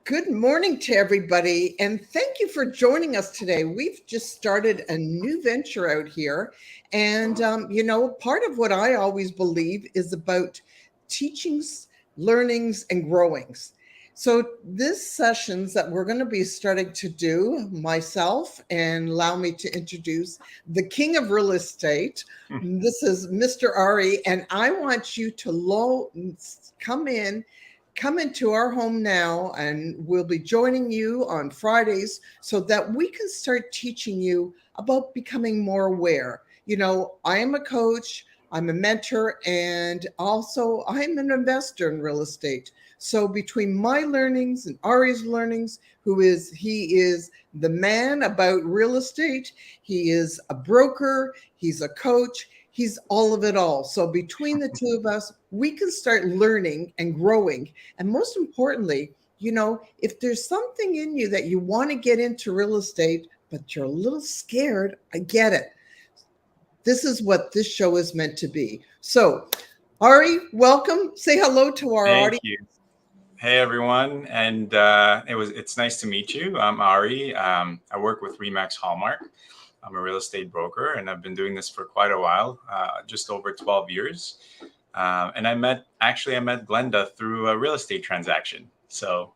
Good morning to everybody, and thank you for joining us today. We've just started a new venture out here, and part of what I always believe is about teachings, learnings, and growings. So this sessions that we're going to be starting to do myself, and allow me to introduce the king of real estate. This is Mr. Arie, and I want you to come into our home now, and we'll be joining you on Fridays so that we can start teaching you about becoming more aware. I am a coach, I'm a mentor, and also I'm an investor in real estate. So between my learnings and Arie's learnings, he is the man about real estate, he is a broker, he's a coach, he's all of it all. So between the two of us, we can start learning and growing. And most importantly, if there's something in you that you want to get into real estate, but you're a little scared, I get it. This is what this show is meant to be. So, Arie, welcome. Say hello to our audience. Thank you. Hey, everyone. And it's nice to meet you. I'm Arie. I work with Remax Hallmark. I'm a real estate broker, and I've been doing this for quite a while, just over 12 years. And I met Glenda through a real estate transaction. So,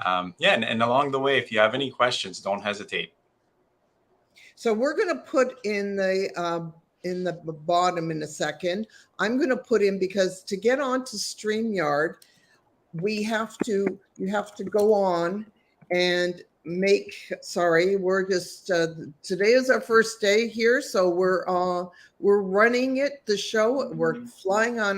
and along the way, if you have any questions, don't hesitate. So we're going to put in the bottom in a second. I'm going to put in, because to get onto StreamYard, you have to go on and we're just today is our first day here, so we're running the show. We're flying on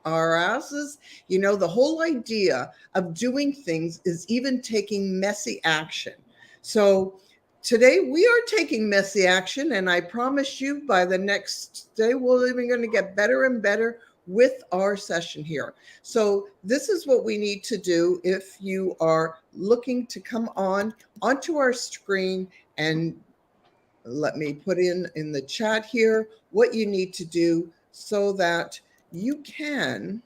our asses. The whole idea of doing things is even taking messy action. So today we are taking messy action, and I promise you by the next day we're even going to get better and better with our session here. So this is what we need to do if you are looking to come onto our screen, and let me put in the chat here what you need to do so that you can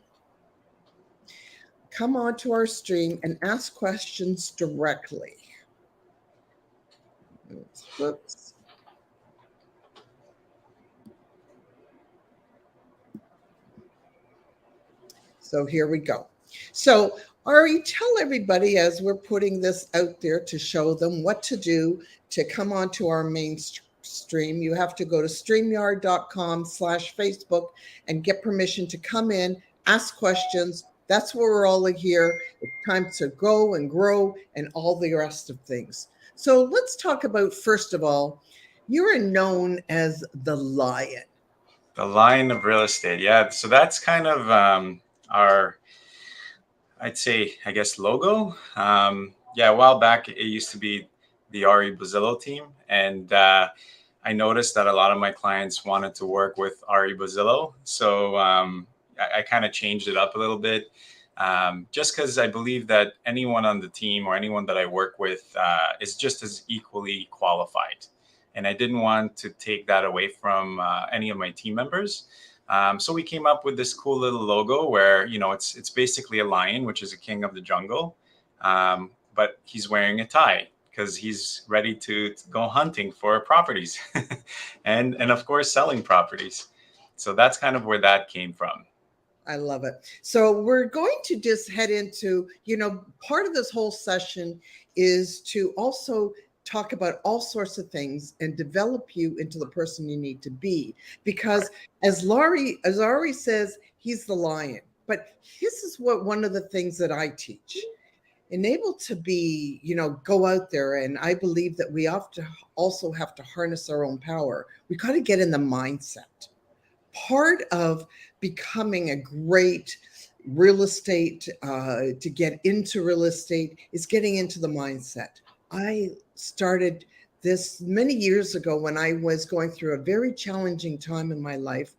come onto our stream and ask questions directly. Whoops. So here we go. So Arie, tell everybody, as we're putting this out there, to show them what to do to come onto our main stream. You have to go to streamyard.com/Facebook and get permission to come in, ask questions. That's where we're all here. It's time to go and grow and all the rest of things. So let's talk about, first of all, you're known as the Lion. The Lion of real estate. Yeah. So that's kind of our, I'd say, I guess, logo. A while back, it used to be the Arie Buzilo team. And I noticed that a lot of my clients wanted to work with Arie Buzilo. So I kind of changed it up a little bit, just because I believe that anyone on the team or anyone that I work with is just as equally qualified. And I didn't want to take that away from any of my team members. So we came up with this cool little logo where, it's basically a lion, which is a king of the jungle. But he's wearing a tie because he's ready to go hunting for properties and of course, selling properties. So that's kind of where that came from. I love it. So we're going to just head into, part of this whole session is to also talk about all sorts of things and develop you into the person you need to be. Because as Arie says, he's the lion. But this is one of the things that I teach. Enable to be, go out there. And I believe that we also have to harness our own power. We got to get in the mindset. Part of becoming a great real estate, to get into real estate, is getting into the mindset. I started this many years ago when I was going through a very challenging time in my life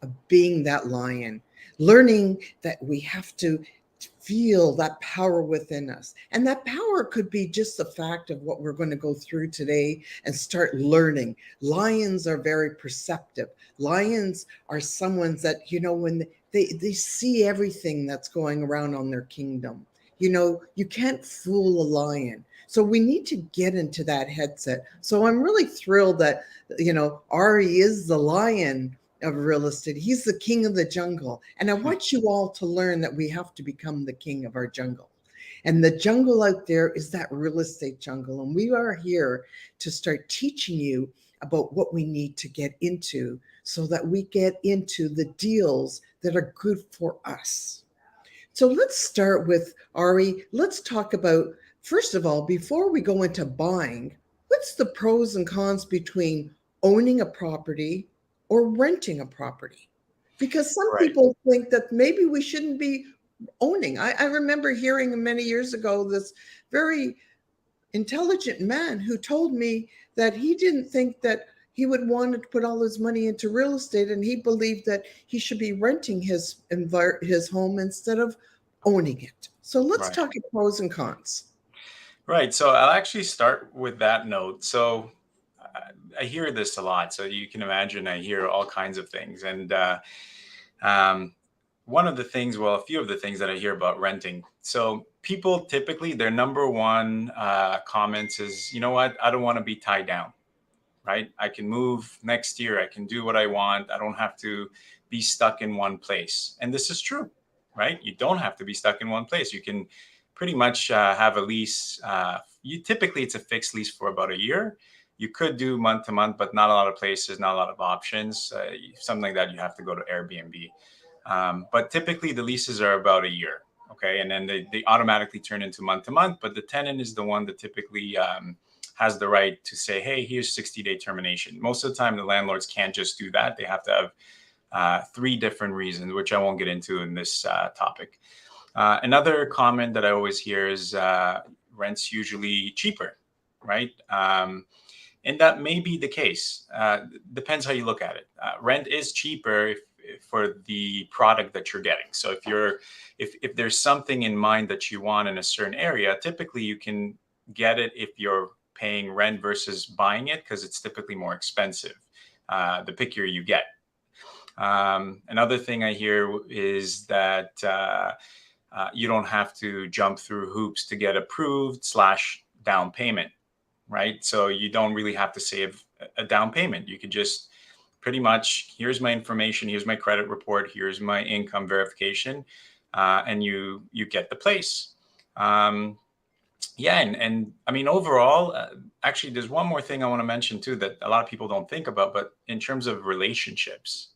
of being that lion, learning that we have to feel that power within us. And that power could be just the fact of what we're going to go through today and start learning. Lions are very perceptive. Lions are someone that, when they see everything that's going around on their kingdom. you can't fool a lion. So we need to get into that headset. So I'm really thrilled that, Arie is the lion of real estate. He's the king of the jungle. And I want you all to learn that we have to become the king of our jungle. And the jungle out there is that real estate jungle. And we are here to start teaching you about what we need to get into so that we get into the deals that are good for us. So let's start with Arie. Let's talk about, first of all, before we go into buying, what's the pros and cons between owning a property or renting a property? Because some Right. people think that maybe we shouldn't be owning. I remember hearing many years ago this very intelligent man who told me that he didn't think that he would want to put all his money into real estate, and he believed that he should be renting his home instead of owning it. So let's Right. talk about pros and cons. Right. So I'll actually start with that note. So I hear this a lot. So you can imagine I hear all kinds of things. And um, one of the things, well, a few of the things that I hear about renting. So people typically, their number one comments is, you know what, I don't want to be tied down, right? I can move next year. I can do what I want. I don't have to be stuck in one place. And this is true, right? You don't have to be stuck in one place. You can pretty much have a lease. Typically it's a fixed lease for about a year. You could do month to month, but not a lot of places, not a lot of options. Something like that, you have to go to Airbnb. But typically the leases are about a year. Okay. And then they automatically turn into month to month, but the tenant is the one that typically has the right to say, hey, here's 60-day termination. Most of the time, the landlords can't just do that. They have to have 3 different reasons, which I won't get into in this topic. Another comment that I always hear is rent's usually cheaper, right? And that may be the case. Depends how you look at it. Rent is cheaper for the product that you're getting. So if there's something in mind that you want in a certain area, typically you can get it if you're paying rent versus buying it, because it's typically more expensive the pickier you get. Another thing I hear is that you don't have to jump through hoops to get approved / down payment, right? So you don't really have to save a down payment. You could just pretty much, here's my information, here's my credit report, here's my income verification, and you get the place. And I mean, overall, actually, there's one more thing I want to mention too that a lot of people don't think about, but in terms of relationships,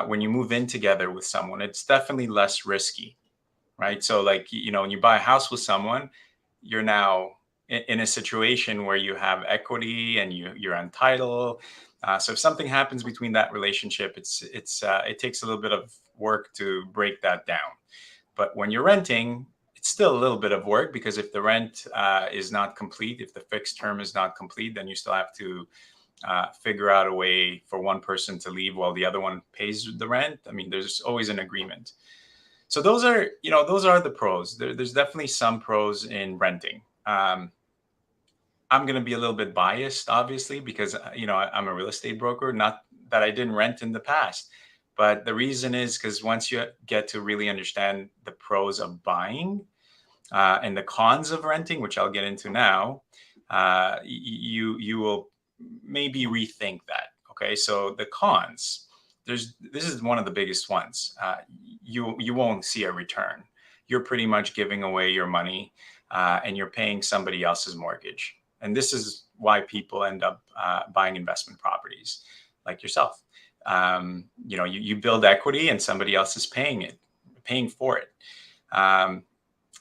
when you move in together with someone, it's definitely less risky, right? So like, when you buy a house with someone, you're now in a situation where you have equity and you're on title. So if something happens between that relationship, it takes a little bit of work to break that down. But when you're renting, it's still a little bit of work, because if the rent is not complete, if the fixed term is not complete, then you still have to figure out a way for one person to leave while the other one pays the rent. I mean, there's always an agreement. So those are the pros. There's definitely some pros in renting. I'm going to be a little bit biased, obviously, because I'm a real estate broker. Not that I didn't rent in the past, but the reason is because once you get to really understand the pros of buying and the cons of renting, which I'll get into now, you will maybe rethink that. Okay, so the cons. This is one of the biggest ones. You won't see a return. You're pretty much giving away your money, and you're paying somebody else's mortgage. And this is why people end up buying investment properties, like yourself. You build equity, and somebody else is paying for it.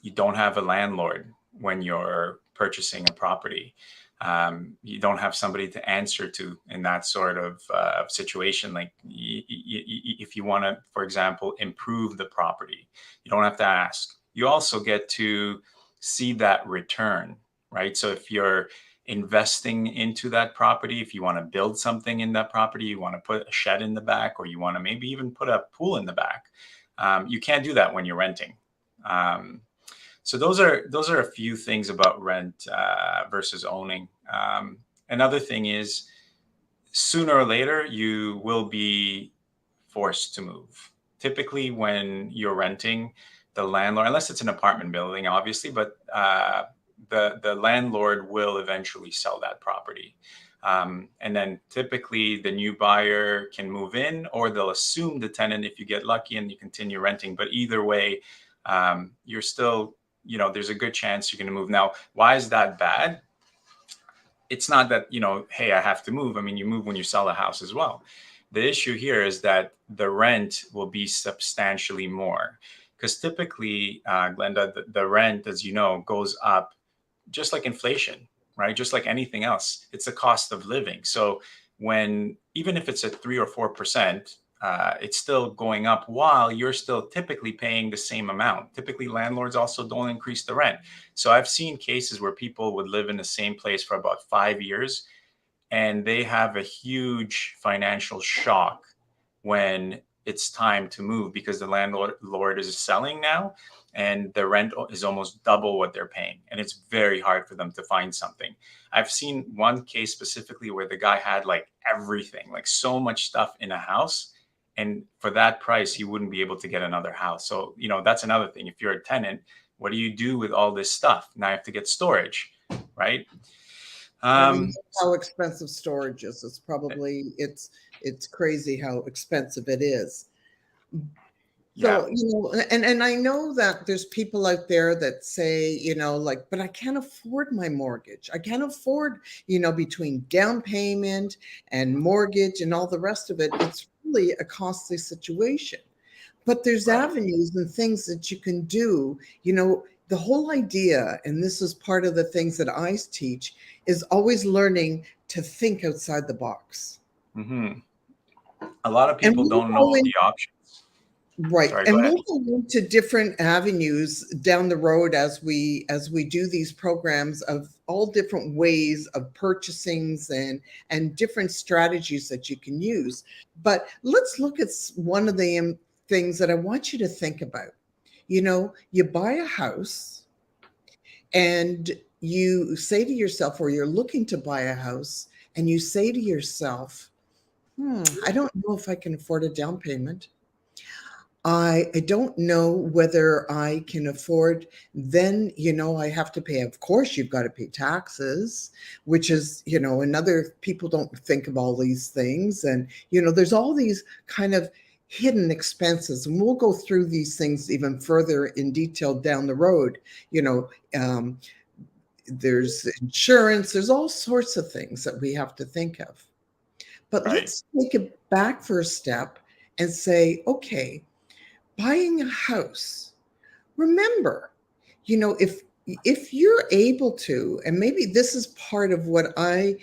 You don't have a landlord when you're purchasing a property. You don't have somebody to answer to in that sort of situation. Like if you want to, for example, improve the property, you don't have to ask. You also get to see that return, right? So if you're investing into that property, if you want to build something in that property, you want to put a shed in the back, or you want to maybe even put a pool in the back, you can't do that when you're renting. So those are a few things about rent versus owning. Another thing is, sooner or later, you will be forced to move. Typically, when you're renting, the landlord, unless it's an apartment building, obviously, but the landlord will eventually sell that property. And then typically the new buyer can move in, or they'll assume the tenant if you get lucky and you continue renting. But either way, you're still, there's a good chance you're going to move. Now, why is that bad? It's not that, hey, I have to move. I mean, you move when you sell a house as well. The issue here is that the rent will be substantially more, because typically, Glenda, the rent, as you know, goes up just like inflation, right? Just like anything else, it's a cost of living. So even if it's at 3 or 4%, it's still going up while you're still typically paying the same amount. Typically, landlords also don't increase the rent. So I've seen cases where people would live in the same place for about 5 years, and they have a huge financial shock when it's time to move, because the landlord is selling now and the rent is almost double what they're paying. And it's very hard for them to find something. I've seen one case specifically where the guy had like everything, like so much stuff in a house. And for that price, he wouldn't be able to get another house. So, that's another thing. If you're a tenant, what do you do with all this stuff? Now you have to get storage, right? How expensive storage is. It's probably, it's crazy how expensive it is. So, and I know that there's people out there that say, but I can't afford my mortgage. I can't afford, between down payment and mortgage and all the rest of it. It's really a costly situation. But there's avenues and things that you can do. The whole idea, and this is part of the things that I teach, is always learning to think outside the box. Mm-hmm. A lot of people don't know the options. Right. Sorry, and we'll go into different avenues down the road as we do these programs of all different ways of purchasings and different strategies that you can use. But let's look at one of the things that I want you to think about. You buy a house and you say to yourself, or you're looking to buy a house, and you say to yourself, I don't know if I can afford a down payment. I don't know whether I can afford, then, I have to pay. Of course, you've got to pay taxes, which is, another, people don't think of all these things. And, there's all these kind of hidden expenses. And we'll go through these things even further in detail down the road. There's insurance, there's all sorts of things that we have to think of. But let's take it back for a step and say, okay, buying a house, remember, if you're able to, and maybe this is part of what I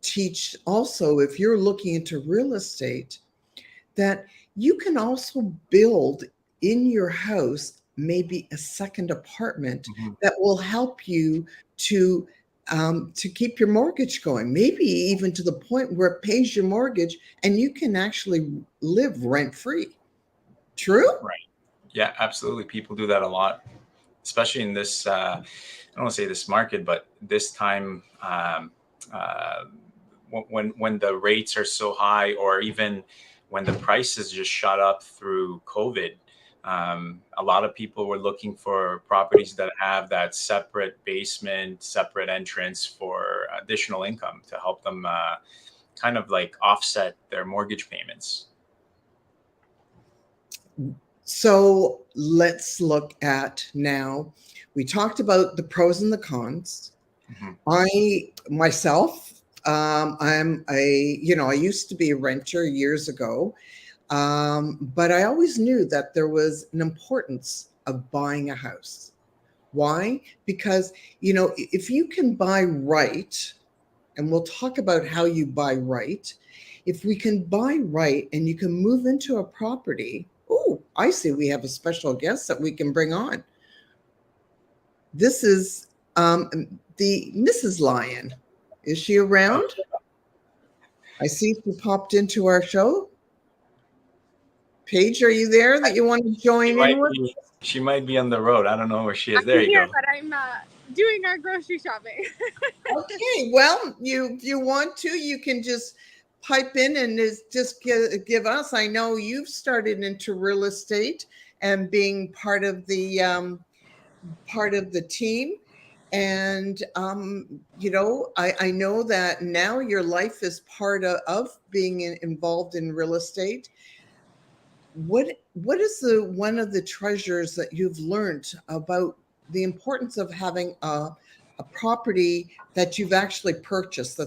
teach also, if you're looking into real estate, that you can also build in your house maybe a second apartment that will help you to keep your mortgage going, maybe even to the point where it pays your mortgage and you can actually live rent-free. True? Right. Yeah, absolutely. People do that a lot, especially in this, I don't want to say this market, but this time when the rates are so high, or even when the prices just shot up through COVID, a lot of people were looking for properties that have that separate basement, separate entrance for additional income to help them kind of like offset their mortgage payments. So let's look at now, we talked about the pros and the cons. I myself, I'm I used to be a renter years ago, but I always knew that there was an importance of buying a house. Why? Because, if you can buy right, and we'll talk about how you buy right, if we can buy right and you can move into a property. Oh, I see we have a special guest that we can bring on. This is the Mrs. Lion. Is she around? I see she popped into our show. Paige, are you there that you want to join in with? She might be on the road. I don't know where she is. I'm there you here, go. But I'm doing our grocery shopping. Okay, well, if you want to, you can just pipe in and just give us. I know you've started into real estate, and being part of the team. And I know that now your life is part of being involved in real estate. What is one of the treasures that you've learned about the importance of having a property that you've actually purchased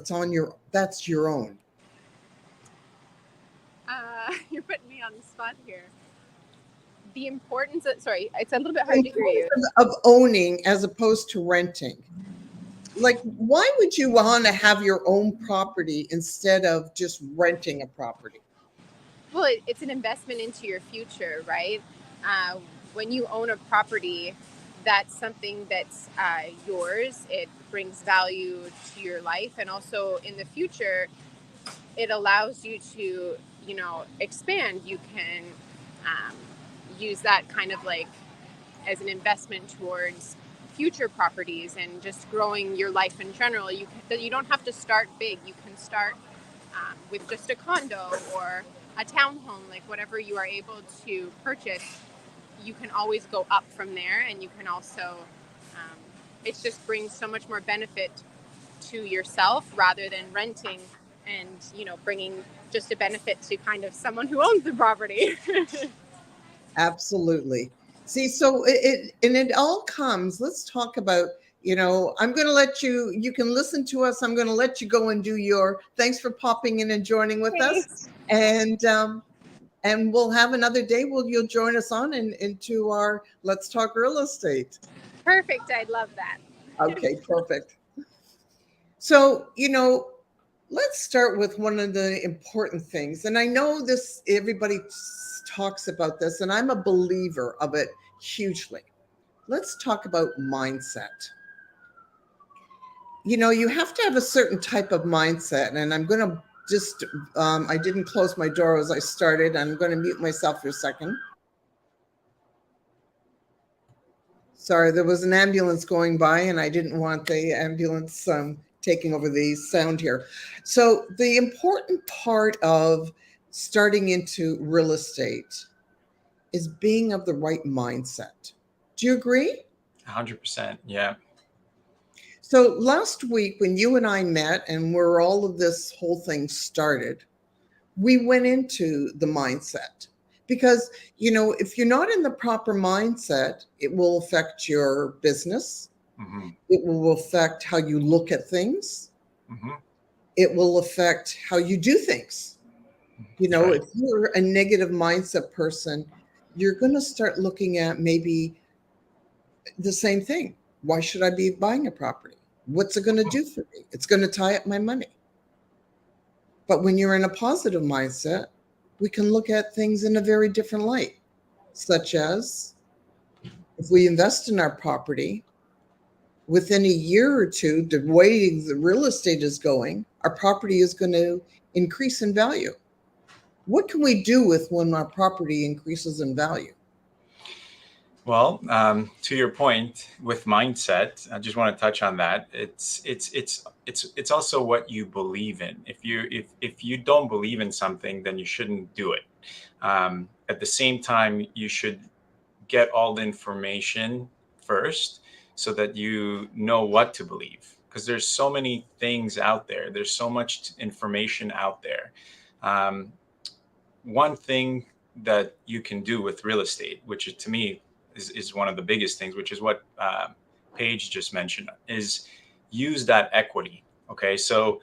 that's your own? You're putting me on the spot here. The importance of, sorry, it's a little bit The hard to hear you. importance of owning as opposed to renting. Like, why would you want to have your own property instead of just renting a property? Well, it's an investment into your future, right? When you own a property, that's something that's yours. It brings value to your life, and also in the future, it allows you to, expand. You can use that kind of like as an investment towards future properties and just growing your life in general. You don't have to start big. You can start with just a condo or a townhome, like whatever you are able to purchase. You can always go up from there, and you can also it just brings so much more benefit to yourself rather than renting and bringing just a benefit to kind of someone who owns the property. Absolutely. See, so it all comes. Let's talk about, I'm going to let you can listen to us. I'm going to let you go and do thanks for popping in and joining with us. And we'll have another day you'll join us on into our Let's Talk Real Estate. Perfect. I'd love that. Okay, perfect. So, let's start with one of the important things. And I know everybody talks about this, and I'm a believer of it hugely. Let's talk about mindset. You have to have a certain type of mindset, and I'm going to just, I didn't close my door as I started. I'm going to mute myself for a second. Sorry, there was an ambulance going by, and I didn't want the ambulance taking over the sound here. So the important part of starting into real estate is being of the right mindset. Do you agree? 100%. Yeah. So last week when you and I met and where all of this whole thing started, we went into the mindset. Because, if you're not in the proper mindset, it will affect your business. Mm-hmm. It will affect how you look at things. Mm-hmm. It will affect how you do things. Right. If you're a negative mindset person, you're going to start looking at maybe the same thing. Why should I be buying a property? What's it going to do for me? It's going to tie up my money. But when you're in a positive mindset, we can look at things in a very different light, such as if we invest in our property, within a year or two, the way the real estate is going, our property is going to increase in value. What can we do when our property increases in value? Well, to your point with mindset, I just want to touch on that. It's also what you believe in. If you don't believe in something, then you shouldn't do it. At the same time, you should get all the information first so that you know what to believe. Because there's so many things out there. There's so much information out there. One thing that you can do with real estate, which is, to me, is one of the biggest things, which is what Paige just mentioned, is use that equity. Okay, so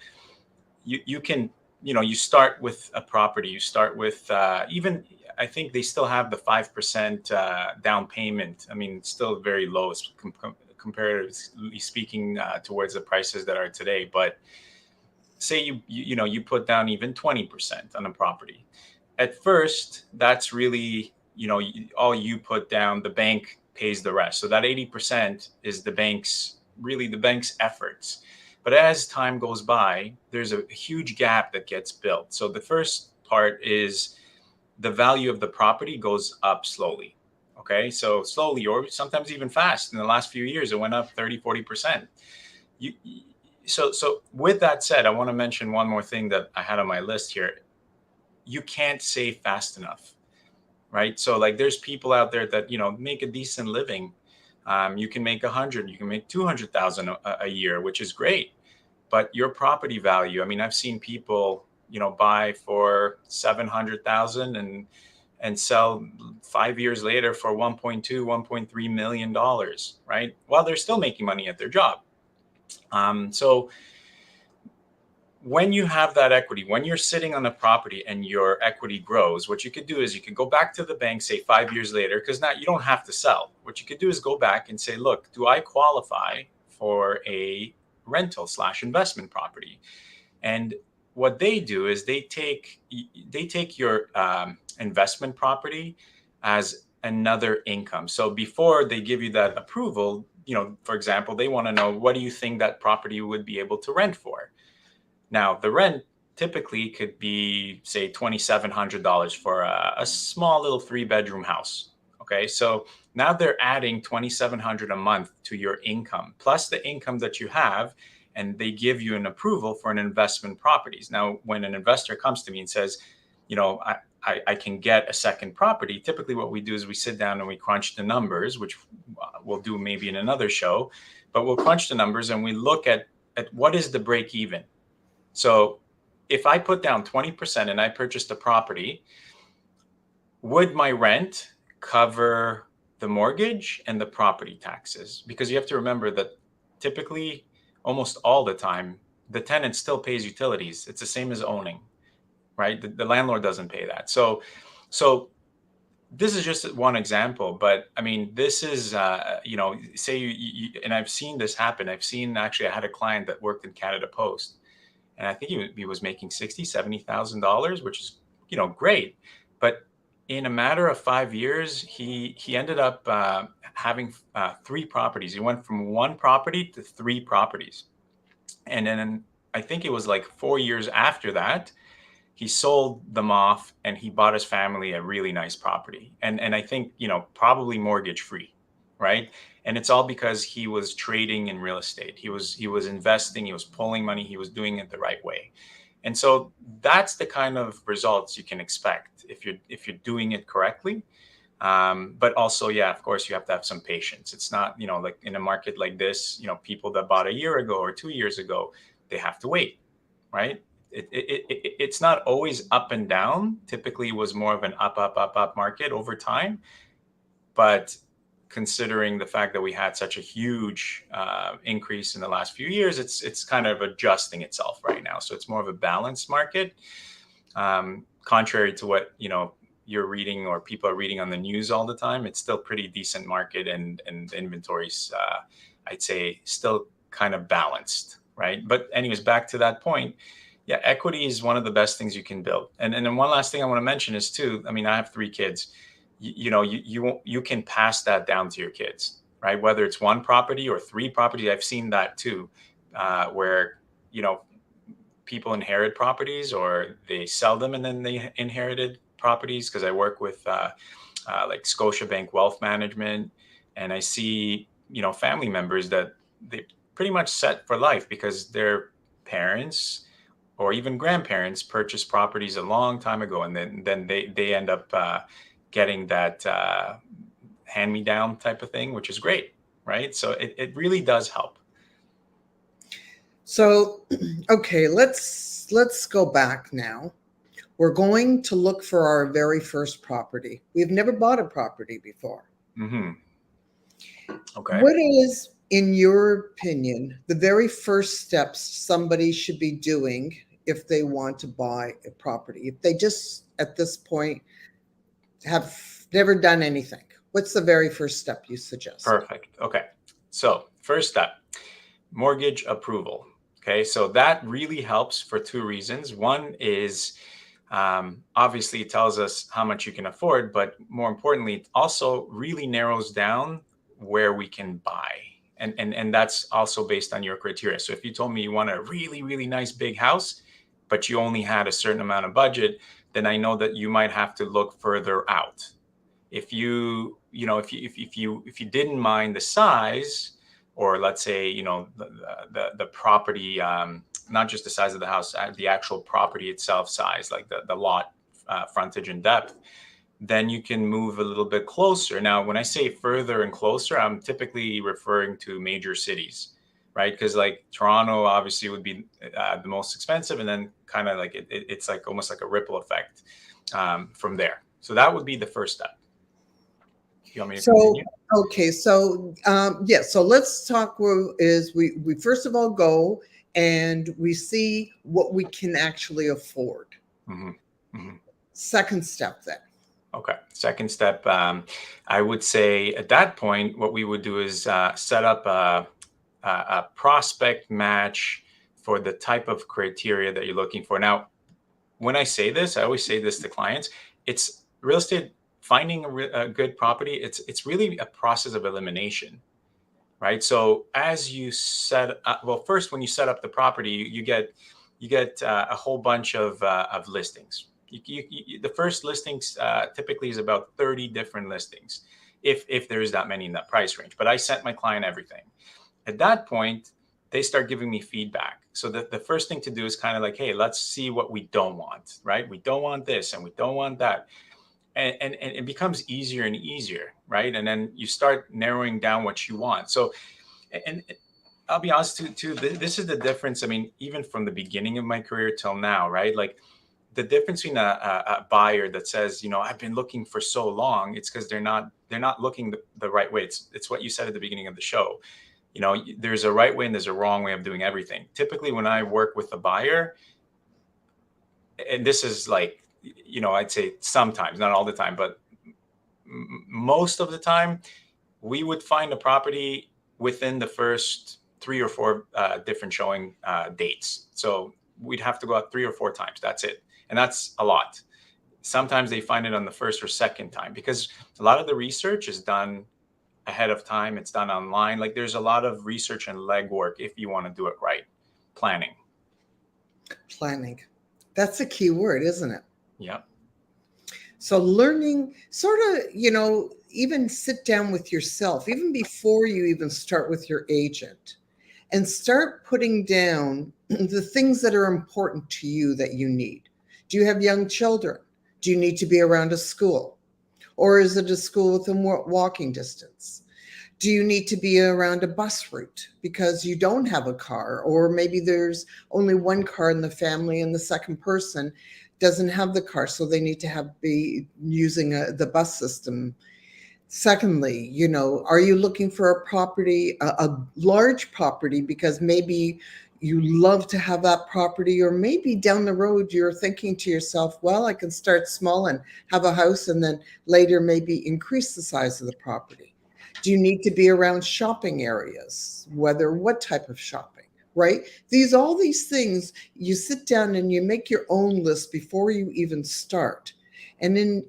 you can, you start with a property. You start with even, I think they still have the 5% down payment. I mean, it's still very low comparatively speaking towards the prices that are today. But say you put down even 20% on a property. At first, that's really, all you put down, the bank pays the rest. So that 80% is the bank's efforts. But as time goes by, there's a huge gap that gets built. So the first part is the value of the property goes up slowly. Okay, so slowly, or sometimes even fast. In the last few years, it went up 30-40%. So with that said, I want to mention one more thing that I had on my list here. You can't save fast enough. right? So like there's people out there that, make a decent living. You can make 100, you can make 200,000 a year, which is great. But your property value, I mean, I've seen people, buy for 700,000 and sell 5 years later for 1.2, 1.3 million dollars, right? While they're still making money at their job. So when you have that equity, when you're sitting on a property and your equity grows, what you could do is you could go back to the bank, say 5 years later, because now you don't have to sell. What you could do is go back and say, look, do I qualify for a rental / investment property? And what they do is they take your investment property as another income. So before they give you that approval, for example, they want to know, what do you think that property would be able to rent for? Now, the rent typically could be, say, $2,700 for a small little 3-bedroom house. Okay, so now they're adding $2,700 a month to your income, plus the income that you have, and they give you an approval for an investment properties. Now, when an investor comes to me and says, I can get a second property, typically what we do is we sit down and we crunch the numbers, which we'll do maybe in another show, but we'll crunch the numbers and we look at what is the break even. So if I put down 20% and I purchased a property, would my rent cover the mortgage and the property taxes? Because you have to remember that typically, almost all the time, the tenant still pays utilities. It's the same as owning, right? The landlord doesn't pay that. So this is just one example, but I mean, this is, say you, and I've seen this happen. Actually, I had a client that worked in Canada Post, and I think he was making $60,000, $70,000, which is, great. But in a matter of 5 years, he ended up having 3 properties. He went from 1 property to 3 properties. And then I think it was like 4 years after that, he sold them off and he bought his family a really nice property. And I think, probably mortgage free, right? And it's all because he was trading in real estate. He was investing, he was pulling money, he was doing it the right way. And so that's the kind of results you can expect if you're doing it correctly. But also, yeah, of course, you have to have some patience. It's not, like in a market like this, people that bought a year ago or 2 years ago, they have to wait, right? It's not always up and down. Typically, it was more of an up market over time. But considering the fact that we had such a huge increase in the last few years, it's kind of adjusting itself right now. So it's more of a balanced market, contrary to what you're reading or people are reading on the news all the time. It's still pretty decent market, and inventories, I'd say, still kind of balanced, right? But anyways, back to that point. Yeah, equity is one of the best things you can build. And then one last thing I want to mention is too, I mean, I have 3 kids. You can pass that down to your kids, right? Whether it's 1 property or 3 properties. I've seen that too, where, people inherit properties or they sell them and then they inherited properties. Cause I work with like Scotiabank Wealth Management, and I see, family members that they pretty much set for life because their parents or even grandparents purchased properties a long time ago, and then they end up getting that hand-me-down type of thing, which is great, right? So it really does help. So, okay, let's go back now. We're going to look for our very first property. We've never bought a property before. Mm-hmm. Okay. What is, in your opinion, the very first steps somebody should be doing if they want to buy a property? If they just, at this point, have never done anything, what's the very first step you suggest? Perfect. Okay. So first step, mortgage approval. Okay. So that really helps for 2 reasons. One is, obviously it tells us how much you can afford, but more importantly, it also really narrows down where we can buy. And that's also based on your criteria. So if you told me you want a really, really nice big house, but you only had a certain amount of budget, then I know that you might have to look further out. If you didn't mind the size, or let's say, the property, not just the size of the house, the actual property itself size, like the lot frontage and depth, then you can move a little bit closer. Now, when I say further and closer, I'm typically referring to major cities, right? Because like Toronto obviously would be the most expensive, and then kind of like it's like almost like a ripple effect from there. So that would be the first step. You want me to So, continue? okay, so so let's talk. We first of all go and we see what we can actually afford. Mm-hmm. Mm-hmm. Second step, then. Okay. Second step, I would say at that point, what we would do is set up a prospect match for the type of criteria that you're looking for. Now, when I say this, I always say this to clients. It's real estate, finding a good property. It's really a process of elimination, right? So as you set up, well, first when you set up the property, you get a whole bunch of listings. The first listings typically is about 30 different listings, if there's that many in that price range. But I sent my client everything. At that point, they start giving me feedback. So the first thing to do is kind of like, hey, let's see what we don't want, right? We don't want this and we don't want that. And it becomes easier and easier, right? And then you start narrowing down what you want. So, and I'll be honest too, this is the difference. I mean, even from the beginning of my career till now, right? Like the difference between a buyer that says, I've been looking for so long, it's because they're not looking the right way. It's what you said at the beginning of the show. There's a right way and there's a wrong way of doing everything. Typically, when I work with a buyer, and this is like, I'd say sometimes, not all the time, but most of the time, we would find a property within the first 3 or 4 different showing dates. So we'd have to go out 3 or 4 times. That's it. And that's a lot. Sometimes they find it on the first or second time because a lot of the research is done ahead of time. It's done online. Like there's a lot of research and legwork if you want to do it right. Planning. That's a key word, isn't it? Yeah. So learning sort of, even sit down with yourself, even before you even start with your agent, and start putting down the things that are important to you that you need. Do you have young children? Do you need to be around a school? Or is it a school within walking distance? Do you need to be around a bus route because you don't have a car? Or maybe there's only one car in the family and the second person doesn't have the car, so they need to be using the bus system. Secondly, are you looking for a property, a large property, because maybe you love to have that property, or maybe down the road you're thinking to yourself, well, I can start small and have a house and then later maybe increase the size of the property. Do you need to be around shopping areas? What type of shopping, right? All these things, you sit down and you make your own list before you even start. And then,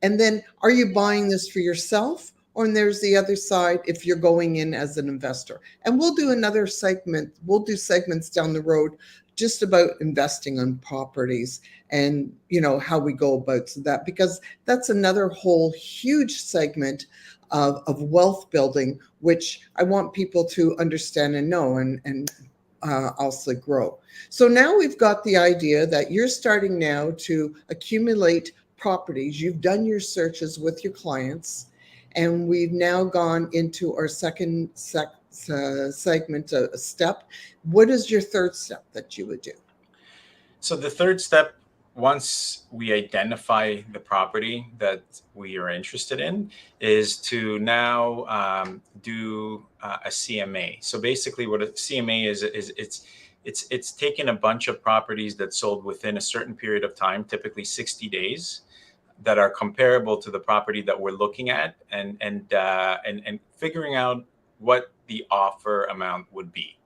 and then are you buying this for yourself? Or there's the other side if you're going in as an investor. And we'll do another segment. We'll do segments down the road just about investing on properties and, how we go about that, because that's another whole huge segment of wealth building, which I want people to understand and know and also grow. So now we've got the idea that you're starting now to accumulate properties. You've done your searches with your clients, and we've now gone into our second segment, step. What is your third step that you would do? So the third step, once we identify the property that we are interested in, is to now do a CMA. So basically, what a CMA is it's taking a bunch of properties that sold within a certain period of time, typically 60 days, that are comparable to the property that we're looking at, and figuring out what the offer amount would be.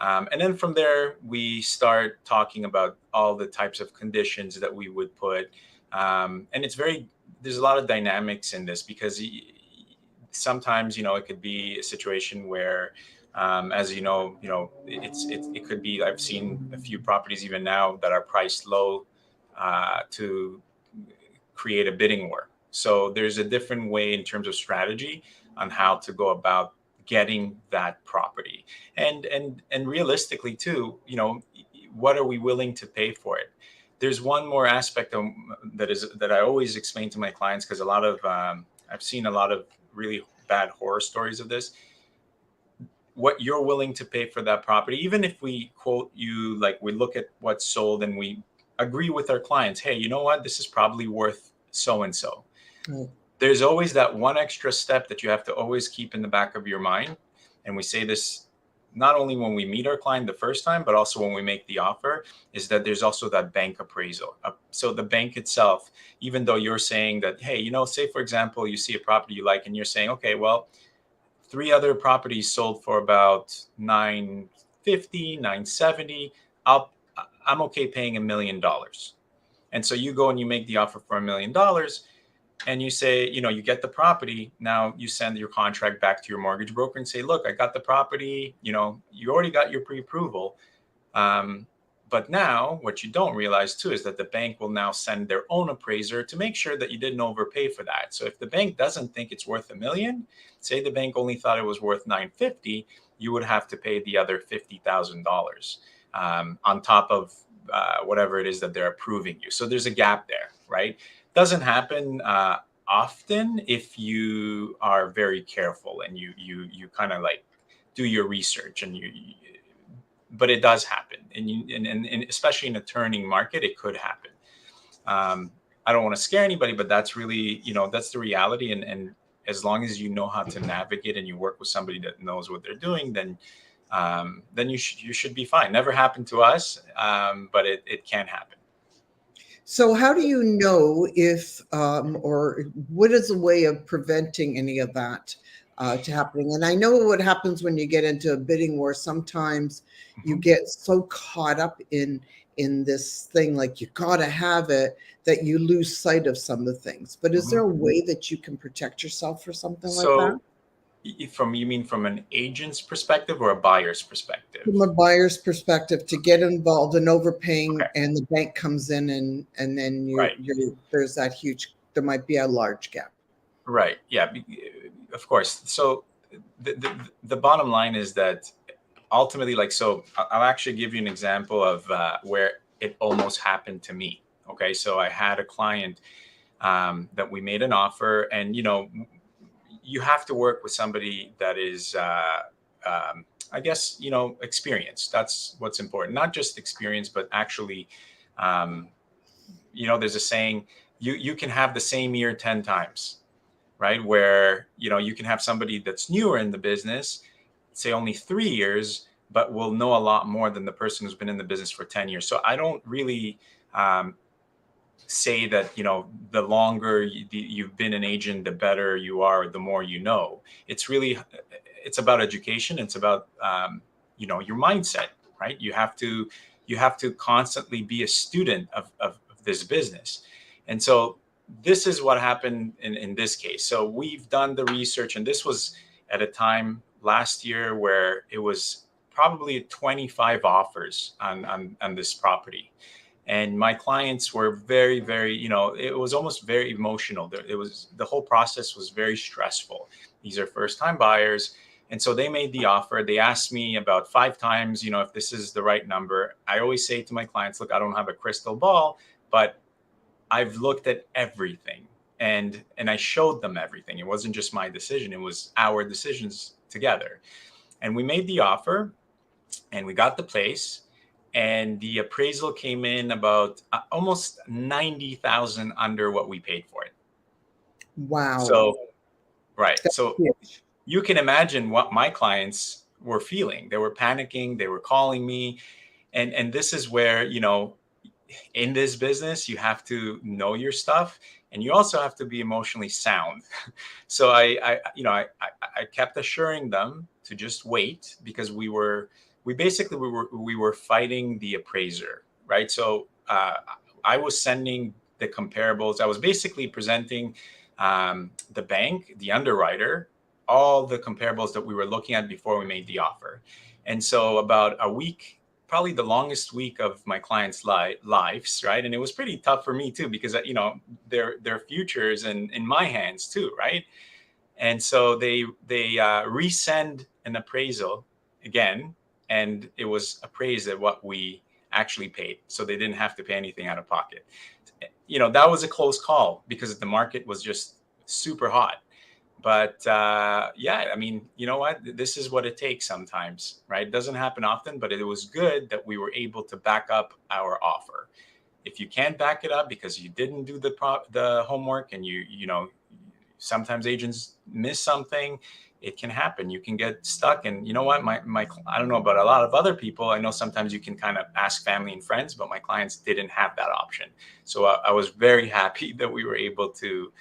And then from there, we start talking about all the types of conditions that we would put. And there's a lot of dynamics in this because sometimes, it could be a situation where, as it could be, I've seen a few properties even now that are priced low to create a bidding war. So there's a different way in terms of strategy on how to go about getting that property, and realistically too, what are we willing to pay for it? there's one more aspect that I always explain to my clients, because a lot of I've seen a lot of really bad horror stories of this. What you're willing to pay for that property, even if we quote you, like we look at what's sold and we agree with our clients, hey, you know what, this is probably worth so and so. There's always that one extra step that you have to always keep in the back of your mind. And we say this not only when we meet our client the first time, but also when we make the offer, is that there's also that bank appraisal. So the bank itself, even though you're saying that, hey, you know, say for example, you see a property you like and you're saying, okay, well, 3 other properties sold for about 950, 970. I'm okay paying $1 million. And so you go and you make the offer for $1 million, and you say, you know, you get the property. Now you send your contract back to your mortgage broker and say, look, I got the property. You know, you already got your pre-approval. But now what you don't realize too is that the bank will now send their own appraiser to make sure that you didn't overpay for that. So if the bank doesn't think it's worth $1 million, say the bank only thought it was worth 950, you would have to pay the other $50,000 on top of whatever it is that they're approving you. So there's a gap there, right? Doesn't happen often if you are very careful and you kind of like do your research, and but it does happen, and especially in a turning market, it could happen. I don't want to scare anybody, but that's really, you know, that's the reality. And as long as you know how to navigate and you work with somebody that knows what they're doing, then you should be fine. Never happened to us, but it can happen. So how do you know if, or what is a way of preventing any of that to happening? And I know what happens when you get into a bidding war. Sometimes you get so caught up in this thing, like you gotta have it, that you lose sight of some of the things. But is there a way that you can protect yourself for something like that? You mean from an agent's perspective or a buyer's perspective? From a buyer's perspective, to get involved in overpaying, and the bank comes in and then there's that huge, there might be a large gap. Right. Yeah. Of course. So the bottom line is that ultimately, like, so I'll actually give you an example of where it almost happened to me. Okay. So I had a client that we made an offer, and, you know, you have to work with somebody that is, I guess, you know, experienced. That's what's important. Not just experience, but actually, you know, there's a saying, you can have the same year 10 times, right? Where, you know, you can have somebody that's newer in the business, say only 3 years, but will know a lot more than the person who's been in the business for 10 years. So I don't really say that, you know, the longer you've been an agent, the better you are, the more you know. It's really, it's about education. It's about, you know, your mindset, right? You have to constantly be a student of this business. And so this is what happened in this case. So we've done the research, and this was at a time last year where it was probably 25 offers on this property. And my clients were very, very, you know, it was almost very emotional. The whole process was very stressful. These are first time buyers. And so they made the offer. They asked me about 5 times, you know, if this is the right number. I always say to my clients, look, I don't have a crystal ball, but I've looked at everything, and I showed them everything. It wasn't just my decision. It was our decisions together. And we made the offer, and we got the place, and the appraisal came in about almost 90,000 under what we paid for it. Wow. So, right. That's So huge. you can imagine what my clients were feeling. They were panicking. They were calling me. And this is where, you know, in this business, you have to know your stuff, and you also have to be emotionally sound. So I kept assuring them to just wait, because we were fighting the appraiser, right? So I was sending the comparables. I was basically presenting the bank, the underwriter, all the comparables that we were looking at before we made the offer. And so about a week, probably the longest week of my clients' lives, right? And it was pretty tough for me too, because, you know, their futures in my hands too, right? And so they resend an appraisal again, and it was appraised at what we actually paid. So they didn't have to pay anything out of pocket. That was a close call because the market was just super hot. But yeah, I mean, you know what? This is what it takes sometimes, right? It doesn't happen often, but it was good that we were able to back up our offer. If you can't back it up because you didn't do the homework, and sometimes agents miss something, it can happen. You can get stuck. And you know what? I don't know about a lot of other people. I know sometimes you can kind of ask family and friends, but my clients didn't have that option. So I was very happy that we were able to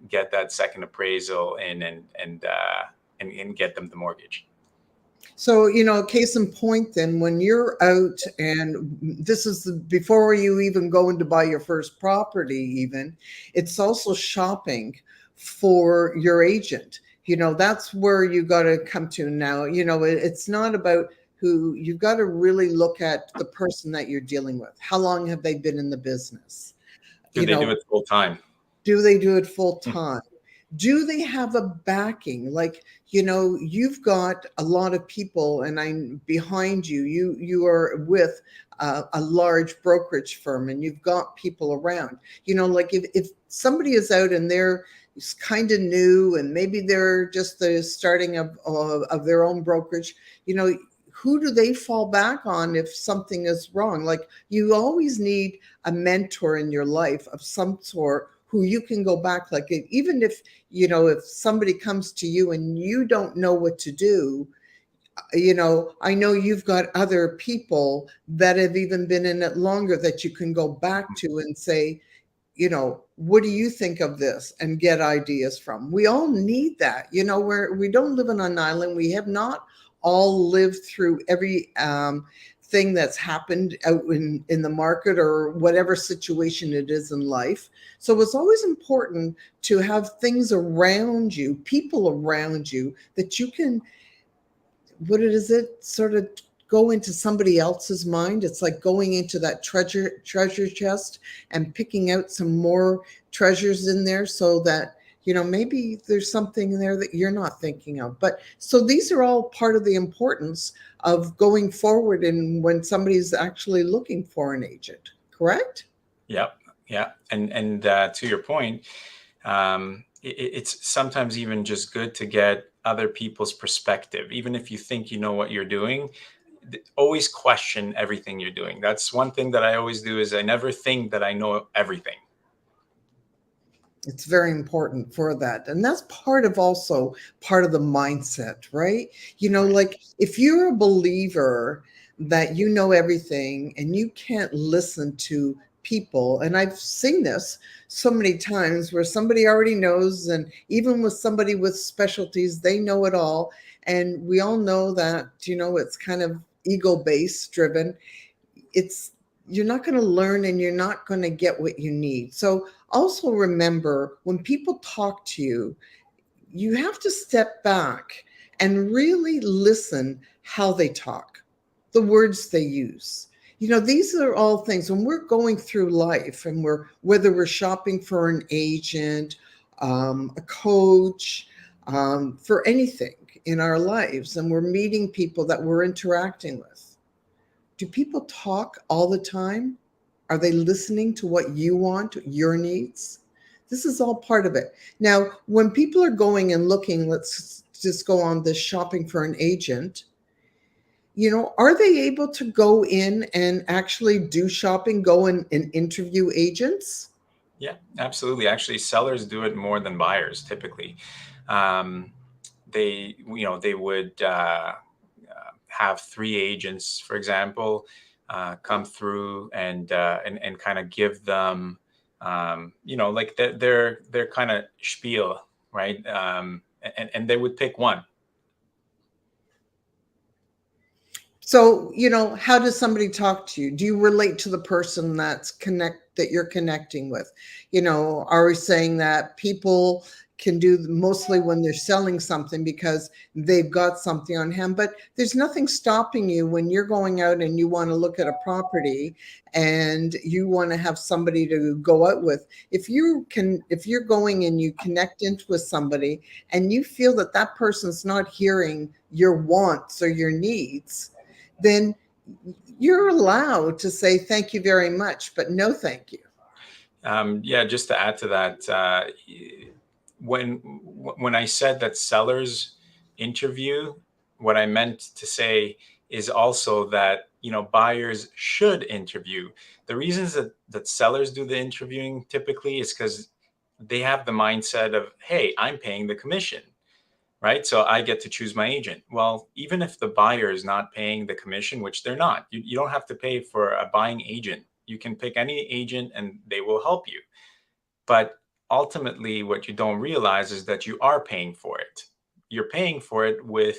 get that second appraisal in and get them the mortgage. So, case in point, then, when you're out, and this is before you even go in to buy your first property, even, it's also shopping for your agent. That's where you got to come to now. It's not about who. You've got to really look at the person that you're dealing with. How long have they been in the business? Do they do it full time? Do they do it full time? Do they have a backing? Like, you've got a lot of people, and I'm behind you. You are with a large brokerage firm, and you've got people around. Like if somebody is out and they're kind of new, and maybe they're just the starting of their own brokerage, who do they fall back on if something is wrong? Like, you always need a mentor in your life of some sort who you can go back. Like, even if somebody comes to you and you don't know what to do, I know you've got other people that have even been in it longer that you can go back to and say, what do you think of this, and get ideas from. We all need that. We don't live on an island. We have not all lived through every thing that's happened out in the market, or whatever situation it is in life. So it's always important to have things around you, people around you, that you can, sort of go into somebody else's mind. It's like going into that treasure chest and picking out some more treasures in there, so that maybe there's something in there that you're not thinking of. But so these are all part of the importance of going forward, and when somebody's actually looking for an agent, correct? Yep. Yeah. And to your point, it's sometimes even just good to get other people's perspective. Even if you think you know what you're doing, always question everything you're doing. That's one thing that I always do, is I never think that I know everything. It's very important for that. And that's part of the mindset, right? Like, if you're a believer that you know everything and you can't listen to people, and I've seen this so many times where somebody already knows, and even with somebody with specialties, they know it all. And we all know that, it's kind of ego-based driven. You're not going to learn, and you're not going to get what you need. So also remember, when people talk to you, you have to step back and really listen how they talk, the words they use. These are all things when we're going through life, and whether we're shopping for an agent, a coach, for anything in our lives, and we're meeting people that we're interacting with. Do people talk all the time? Are they listening to what you want, your needs? This is all part of it. Now, when people are going and looking, let's just go on this shopping for an agent, are they able to go in and actually do shopping, go in and interview agents? Yeah, absolutely. Actually, sellers do it more than buyers typically. They would have 3 agents, for example, come through and kind of give them, like their kind of spiel, right? And they would pick one. So, how does somebody talk to you? Do you relate to the person that you're connecting with? Are we saying that people can do mostly when they're selling something because they've got something on hand, but there's nothing stopping you when you're going out and you want to look at a property and you want to have somebody to go out with. If you're going and you connect into with somebody and you feel that person's not hearing your wants or your needs, then you're allowed to say thank you very much, but no thank you. Yeah, just to add to that, when I said that sellers interview, what I meant to say is also that, you know, buyers should interview. The reasons that sellers do the interviewing typically is because they have the mindset of, hey, I'm paying the commission, right? So I get to choose my agent. Well, even if the buyer is not paying the commission, which they're not, you don't have to pay for a buying agent. You can pick any agent and they will help you. But ultimately, what you don't realize is that you are paying for it. You're paying for it with,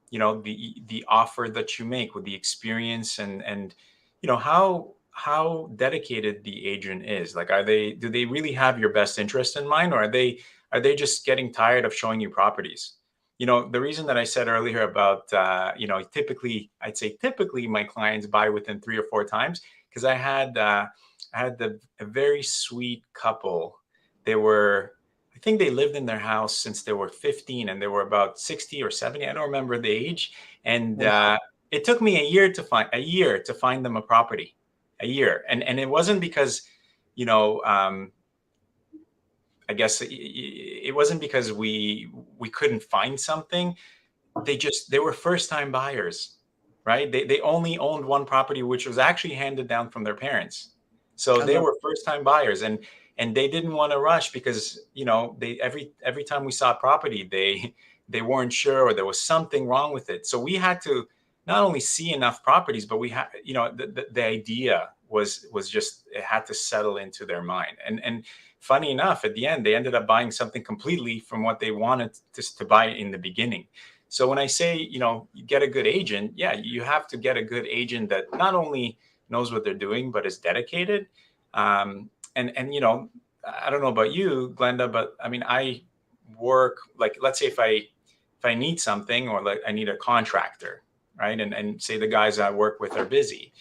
you know, the offer that you make, with the experience, and you know how dedicated the agent is. Like, do they really have your best interest in mind, or are they just getting tired of showing you properties? You know, the reason that I said earlier about you know, typically my clients buy within 3 or 4 times, because I had a very sweet couple. They were, I think they lived in their house since they were 15, and they were about 60 or 70. I don't remember the age. And Wow. it took me a year to find them a property, a year. And it wasn't because, you know, I guess it wasn't because we couldn't find something. They were first time buyers, right? They only owned one property, which was actually handed down from their parents. So I they love were first time buyers, and they didn't want to rush because, you know, they every time we saw a property, they weren't sure, or there was something wrong with it. So we had to not only see enough properties, but we had, you know, the idea was just, it had to settle into their mind. And funny enough, at the end, they ended up buying something completely from what they wanted to buy in the beginning. So when I say, you know, you get a good agent, yeah, you have to get a good agent that not only knows what they're doing, but is dedicated. And you know, I don't know about you, Glenda, but I mean, I work, like, let's say if I need something, or like I need a contractor, right? And say the guys I work with are busy,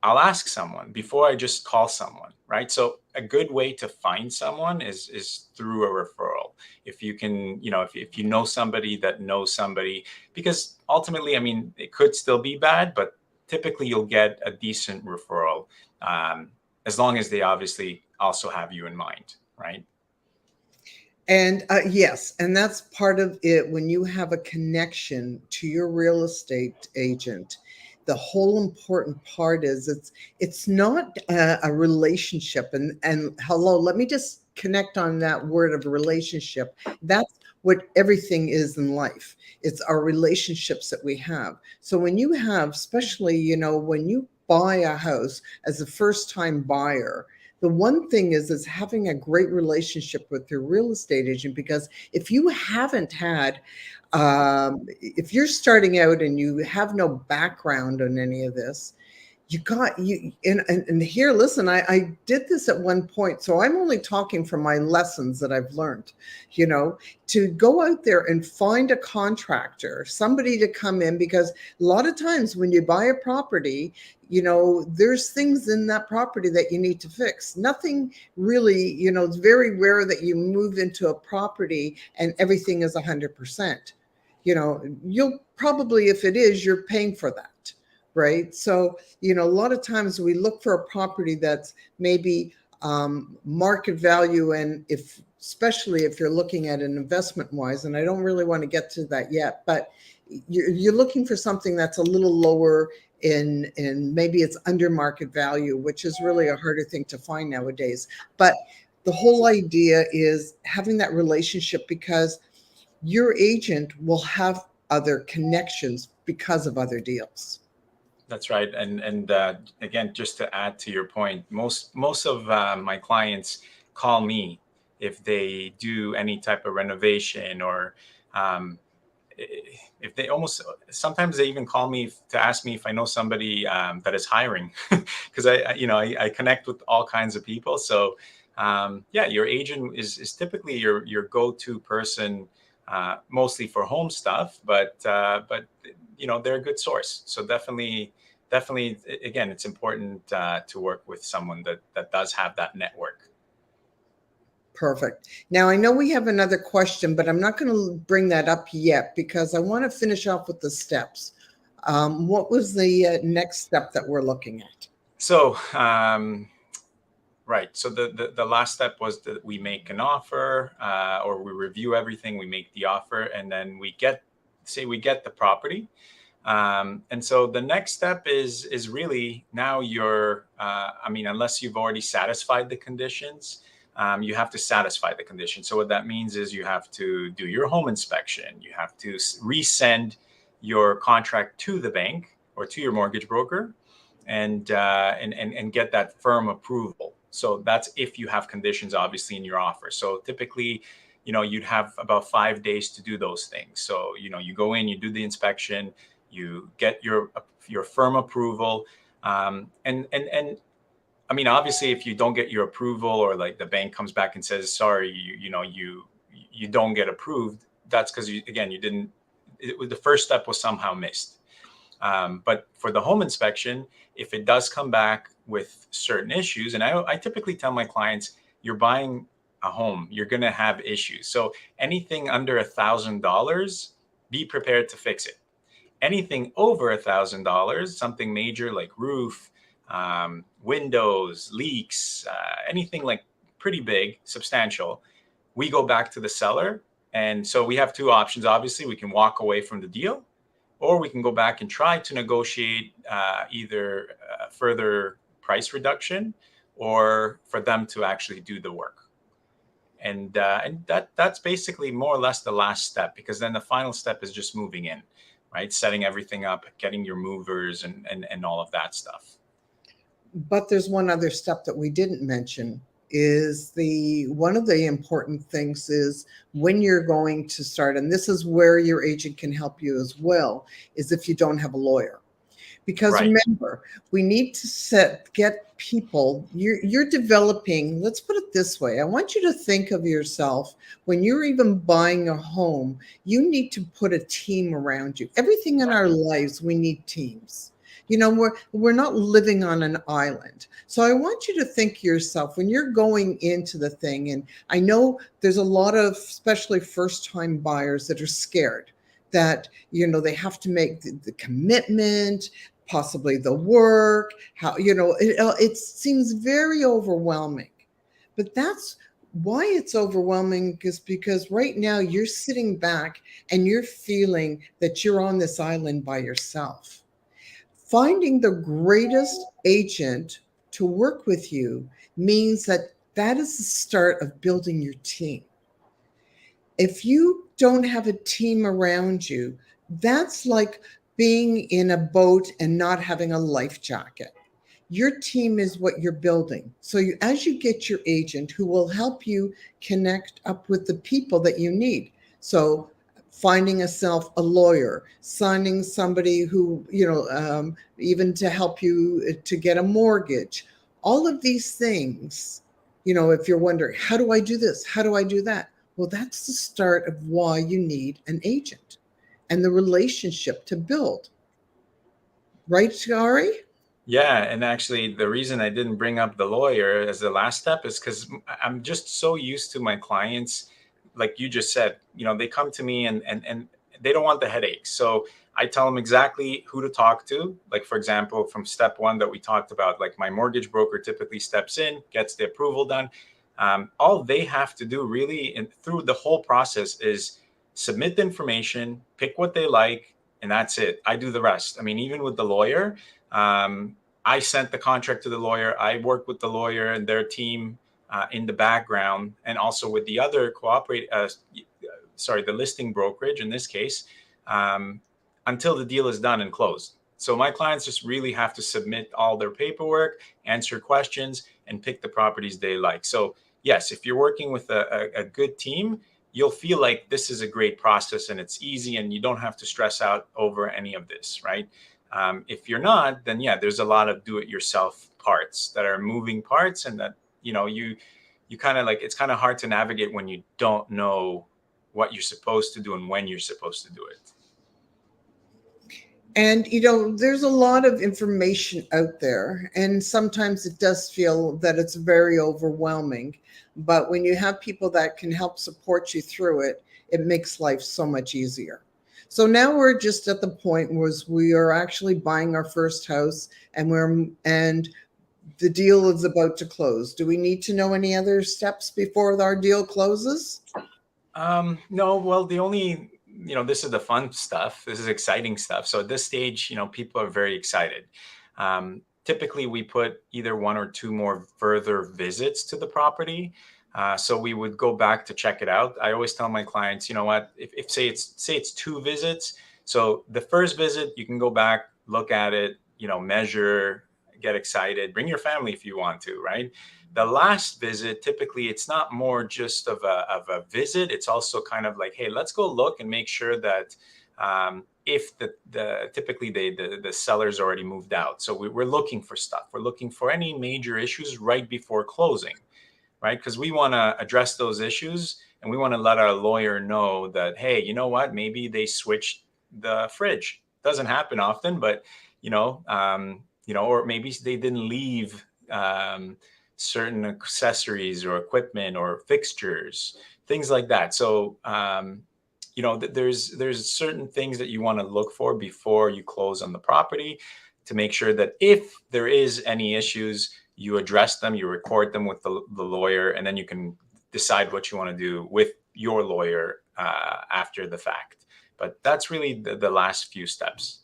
I'll ask someone before I just call someone, right? So a good way to find someone is through a referral. If you can, you know, if you know somebody that knows somebody, because ultimately, I mean, it could still be bad, but typically you'll get a decent referral, as long as they obviously also have you in mind, right? And yes, and that's part of it. When you have a connection to your real estate agent, the whole important part is it's not a relationship. And hello, let me just connect on that word of relationship. That's what everything is in life. It's our relationships that we have. So when you have, especially, you know, when you buy a house as a first time buyer, the one thing is having a great relationship with your real estate agent, because if you haven't had if you're starting out and you have no background on any of this, you got you and here, listen, I did this at one point, so I'm only talking from my lessons that I've learned, you know, to go out there and find a contractor, somebody to come in, because a lot of times when you buy a property, you know, there's things in that property that you need to fix. Nothing really, you know, it's very rare that you move into a property and everything is 100%. You know, you'll probably, if it is, you're paying for that, right? So, you know, a lot of times we look for a property that's maybe market value, and if, especially if you're looking at an investment wise, and I don't really want to get to that yet, but you're looking for something that's a little lower in maybe it's under market value, which is really a harder thing to find nowadays. But the whole idea is having that relationship, because your agent will have other connections because of other deals. That's right. And again, just to add to your point, most of my clients call me if they do any type of renovation, or um, if they almost, sometimes they even call me to ask me if I know somebody that is hiring, because you know, I connect with all kinds of people. So yeah, your agent is typically your go-to person, mostly for home stuff, but you know, they're a good source. So definitely, again, it's important to work with someone that does have that network. Perfect. Now, I know we have another question, but I'm not going to bring that up yet because I want to finish off with the steps. What was the next step that we're looking at? So, right. So the last step was that we make an offer, or we review everything, we make the offer, and then we get the property. And so the next step is really now you're, unless you've already satisfied the conditions, you have to satisfy the conditions. So what that means is you have to do your home inspection. You have to resend your contract to the bank or to your mortgage broker, and get that firm approval. So that's if you have conditions, obviously, in your offer. So typically, you'd have about 5 days to do those things. So, you go in, you do the inspection, you get your firm approval. And obviously, if you don't get your approval, or like the bank comes back and says, sorry, you don't get approved, that's because you didn't, the first step was somehow missed. But for the home inspection, if it does come back with certain issues, and I typically tell my clients, you're buying a home, you're going to have issues. So anything under $1,000, be prepared to fix it. Anything over $1,000, something major like roof, windows, leaks, anything like pretty big, substantial, we go back to the seller. And so we have two options. Obviously, we can walk away from the deal, or we can go back and try to negotiate either further price reduction, or for them to actually do the work. And that's basically more or less the last step, because then the final step is just moving in, right? Setting everything up, getting your movers and all of that stuff. But there's one other step that we didn't mention, is one of the important things is when you're going to start, and this is where your agent can help you as well, is if you don't have a lawyer. Because Right. Remember, we need to get people, you're developing, let's put it this way. I want you to think of yourself when you're even buying a home, you need to put a team around you. Everything in our lives, we need teams. We're not living on an island. So I want you to think yourself when you're going into the thing, and I know there's a lot of, especially first-time buyers, that are scared that, they have to make the commitment, possibly the work, it seems very overwhelming. But that's why it's overwhelming, is because right now you're sitting back and you're feeling that you're on this island by yourself. Finding the greatest agent to work with you means that is the start of building your team. If you don't have a team around you, that's like being in a boat and not having a life jacket. Your team is what you're building. So as you get your agent who will help you connect up with the people that you need. So finding a lawyer, signing somebody who, even to help you to get a mortgage, all of these things, if you're wondering, how do I do this? How do I do that? Well, that's the start of why you need an agent and the relationship to build. Right, Arie? Yeah, and actually, the reason I didn't bring up the lawyer as the last step is because I'm just so used to my clients, like you just said, they come to me and they don't want the headaches. So I tell them exactly who to talk to. Like, for example, from step one that we talked about, like my mortgage broker typically steps in, gets the approval done. All they have to do really, and through the whole process, is submit the information, pick what they like, and that's it. I do the rest. Even with the lawyer, I sent the contract to the lawyer. I worked with the lawyer and their team in the background, and also with the other the listing brokerage in this case, until the deal is done and closed. So my clients just really have to submit all their paperwork, answer questions, and pick the properties they like. So yes, if you're working with a good team, you'll feel like this is a great process and it's easy and you don't have to stress out over any of this, right? If you're not, then yeah, there's a lot of do-it-yourself parts that are moving parts, and that you kind of like, it's kind of hard to navigate when you don't know what you're supposed to do and when you're supposed to do it. And there's a lot of information out there, and sometimes it does feel that it's very overwhelming. But when you have people that can help support you through it, it makes life so much easier. So now we're just at the point where we are actually buying our first house, and the deal is about to close. Do we need to know any other steps before our deal closes? No, well, the only, this is the fun stuff. This is exciting stuff. So at this stage, people are very excited. Typically, we put either one or two more further visits to the property. So we would go back to check it out. I always tell my clients, you know what, if say it's two visits. So the first visit, you can go back, look at it, measure, get excited, bring your family if you want to, right? The last visit, typically, it's not more just of a visit. It's also kind of like, hey, let's go look and make sure that if typically the seller's already moved out. So we're looking for stuff. We're looking for any major issues right before closing, right? Because we want to address those issues, and we want to let our lawyer know that, hey, you know what? Maybe they switched the fridge. Doesn't happen often, but or maybe they didn't leave certain accessories or equipment or fixtures, things like that. So there's certain things that you want to look for before you close on the property, to make sure that if there is any issues, you address them, you record them with the lawyer, and then you can decide what you want to do with your lawyer after the fact. But that's really the last few steps.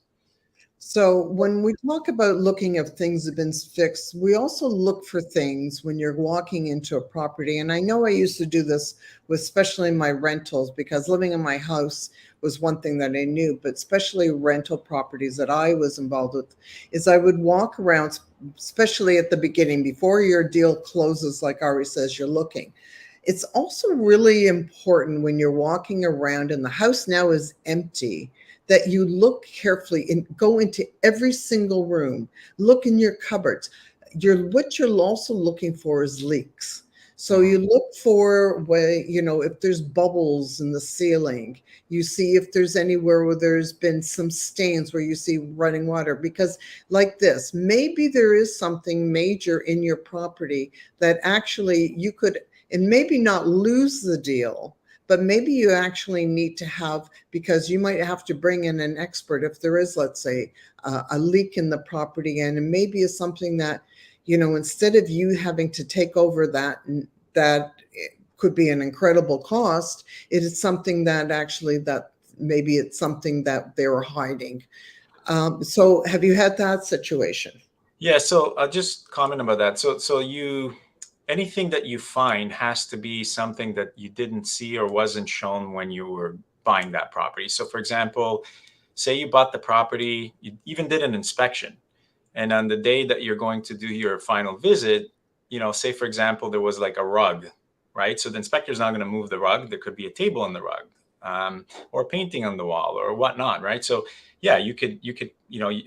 So when we talk about looking if things have been fixed, we also look for things when you're walking into a property. And I know I used to do this with especially my rentals, because living in my house was one thing that I knew, but especially rental properties that I was involved with, is I would walk around, especially at the beginning, before your deal closes, like Arie says, you're looking. It's also really important when you're walking around and the house now is empty, that you look carefully and go into every single room, look in your cupboards. What you're also looking for is leaks. So you look for if there's bubbles in the ceiling, you see if there's anywhere where there's been some stains where you see running water, because like this, maybe there is something major in your property that actually you could, and maybe not lose the deal, but maybe you actually need to have, because you might have to bring in an expert if there is, let's say, a leak in the property, and maybe it's something that, instead of you having to take over that could be an incredible cost, it is something that actually, that maybe it's something that they were hiding. So have you had that situation? Yeah, so I'll just comment about that. So anything that you find has to be something that you didn't see or wasn't shown when you were buying that property. So for example, say you bought the property, you even did an inspection, and on the day that you're going to do your final visit, say for example, there was like a rug, right? So the inspector's not going to move the rug. There could be a table on the rug, or painting on the wall or whatnot, right? So yeah, you could,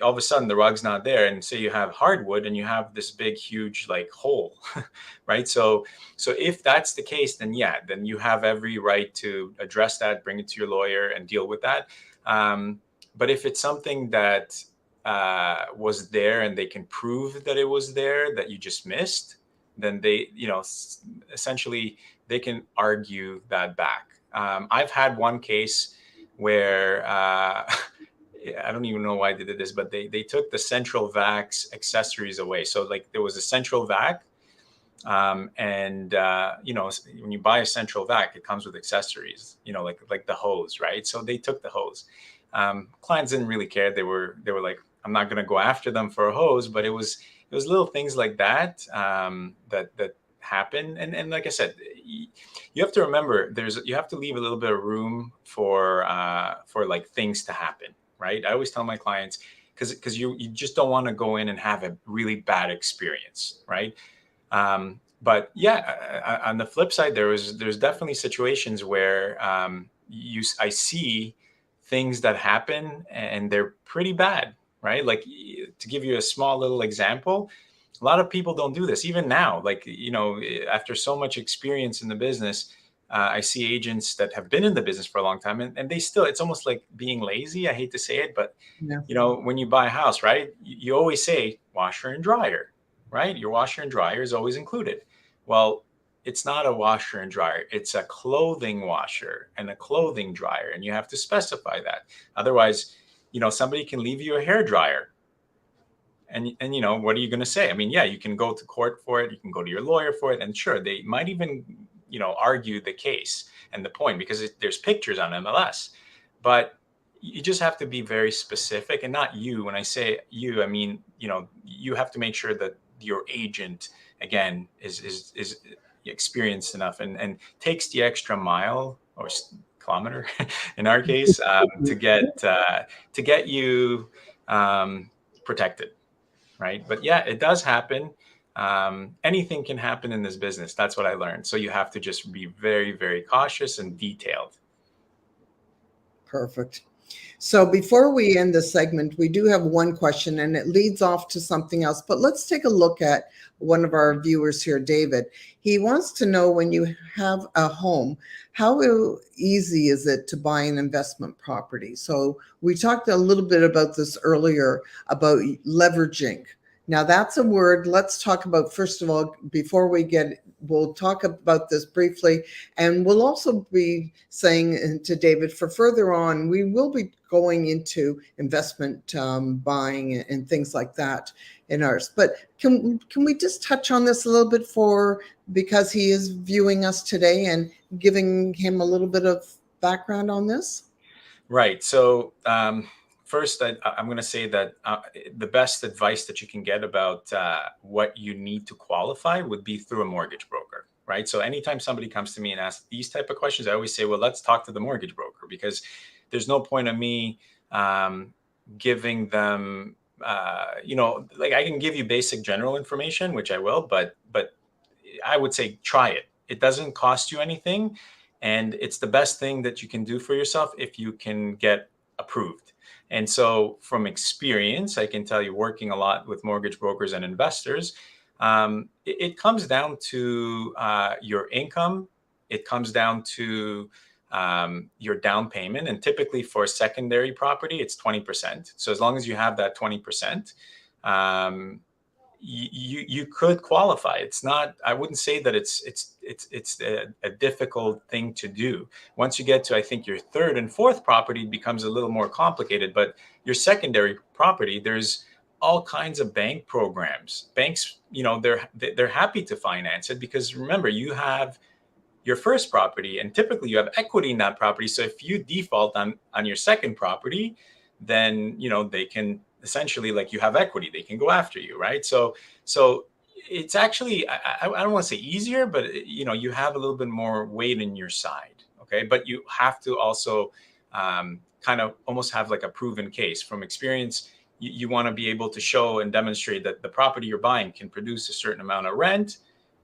all of a sudden the rug's not there, and say you have hardwood and you have this big, huge like hole, right? So if that's the case, then yeah, then you have every right to address that, bring it to your lawyer and deal with that. But if it's something that was there and they can prove that it was there, that you just missed, then they, essentially they can argue that back. I've had one case where I don't even know why they did this, but they took the central vac's accessories away. So like there was a central vac, and when you buy a central vac, it comes with accessories, like the hose, right? So they took the hose. Clients didn't really care. They were like, I'm not going to go after them for a hose, but it was little things like that that happen. And like I said, you have to remember, you have to leave a little bit of room for like things to happen, right? I always tell my clients, because you just don't want to go in and have a really bad experience, right? But yeah, on the flip side, there's definitely situations where I see things that happen and they're pretty bad, right? Like, to give you a small little example, a lot of people don't do this even now. Like, after so much experience in the business, I see agents that have been in the business for a long time, and they still, it's almost like being lazy. I hate to say it, but Yeah. when you buy a house, right, you always say washer and dryer, right? Your washer and dryer is always included. Well, it's not a washer and dryer. It's a clothing washer and a clothing dryer. And you have to specify that. Otherwise, somebody can leave you a hair dryer. And what are you going to say? I mean, yeah, you can go to court for it. You can go to your lawyer for it. And sure, they might even, argue the case and the point, because there's pictures on MLS. But you just have to be very specific, and not you. When I say you, I mean, you have to make sure that your agent, again, is experienced enough and takes the extra mile or kilometer in our case to get you protected. Right. But yeah, it does happen. Anything can happen in this business. That's what I learned. So you have to just be very, very cautious and detailed. Perfect. So before we end the segment, we do have one question, and it leads off to something else. But let's take a look at one of our viewers here, David. He wants to know, when you have a home, how easy is it to buy an investment property? So we talked a little bit about this earlier, about leveraging. Now that's a word. Let's talk about, first of all, we'll talk about this briefly, and we'll also be saying to David, for further on, we will be going into investment buying and things like that in ours. But can we just touch on this a little bit, because he is viewing us today, and giving him a little bit of background on this? Right. So first, I'm going to say that the best advice that you can get about what you need to qualify would be through a mortgage broker. Right. So anytime somebody comes to me and asks these type of questions, I always say, well, let's talk to the mortgage broker, because there's no point of me giving them, like, I can give you basic general information, which I will, but I would say try it. It doesn't cost you anything. And it's the best thing that you can do for yourself if you can get approved. And so from experience, I can tell you, working a lot with mortgage brokers and investors, it comes down to your income. It comes down to your down payment. And typically for secondary property, it's 20%. So as long as you have that 20%, you could qualify. It's not, I wouldn't say that it's a difficult thing to do. Once you get to, I think, your third and fourth property, it becomes a little more complicated. But your secondary property, there's all kinds of bank programs. Banks, they're happy to finance it, because remember, you have your first property, and typically you have equity in that property. So if you default on your second property, then they can essentially, like, you have equity, they can go after you, right? So it's actually, I don't want to say easier, but you have a little bit more weight in your side. Okay, but you have to also kind of almost have like a proven case. From experience, you want to be able to show and demonstrate that the property you're buying can produce a certain amount of rent,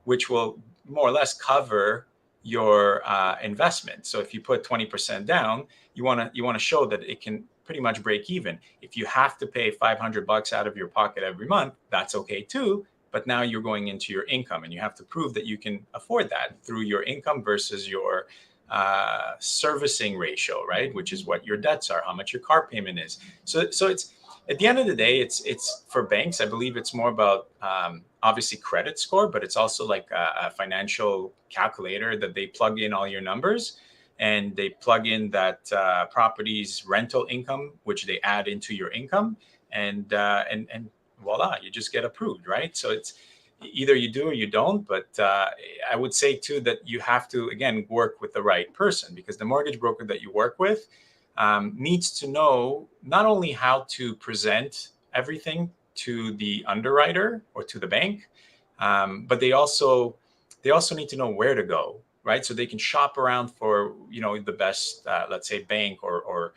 which will more or less cover your investment. So if you put 20% down, you want to show that it can pretty much break even. If you have to pay $500 out of your pocket every month, that's okay too. But now you're going into your income, and you have to prove that you can afford that through your income versus your servicing ratio, right? Which is what your debts are, how much your car payment is. So it's, at the end of the day, it's for banks, I believe it's more about obviously credit score, but it's also like a financial calculator that they plug in all your numbers, and they plug in that property's rental income, which they add into your income, and voila, you just get approved, right? So it's either you do or you don't. But I would say too that you have to, again, work with the right person, because the mortgage broker that you work with needs to know not only how to present everything to the underwriter or to the bank, but they also need to know where to go, right? So they can shop around for the best, let's say, bank or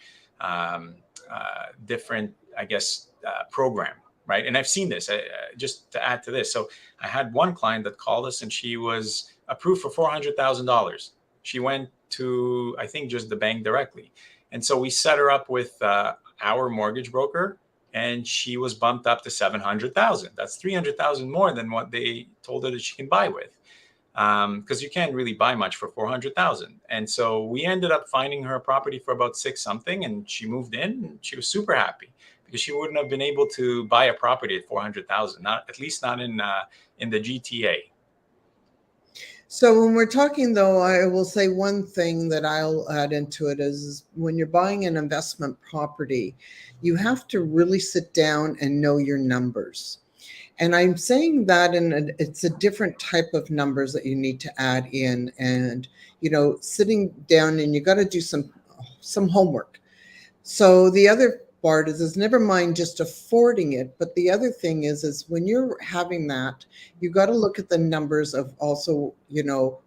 different, I guess, program, right? And I've seen this. Just to add to this, so I had one client that called us, and she was approved for $400,000. She went to, I think, just the bank directly. And so we set her up with our mortgage broker, and she was bumped up to $700,000. That's $300,000 more than what they told her that she can buy with, because you can't really buy much for $400,000. And so we ended up finding her a property for about $6 something, and she moved in, and she was super happy, because she wouldn't have been able to buy a property at $400,000, at least not in the GTA. So when we're talking, though, I will say one thing that I'll add into it is when you're buying an investment property, you have to really sit down and know your numbers. And I'm saying that it's a different type of numbers that you need to add in, and sitting down, and you got to do some homework. So the other part is never mind just affording it, but the other thing is when you're having that, you got to look at the numbers of also,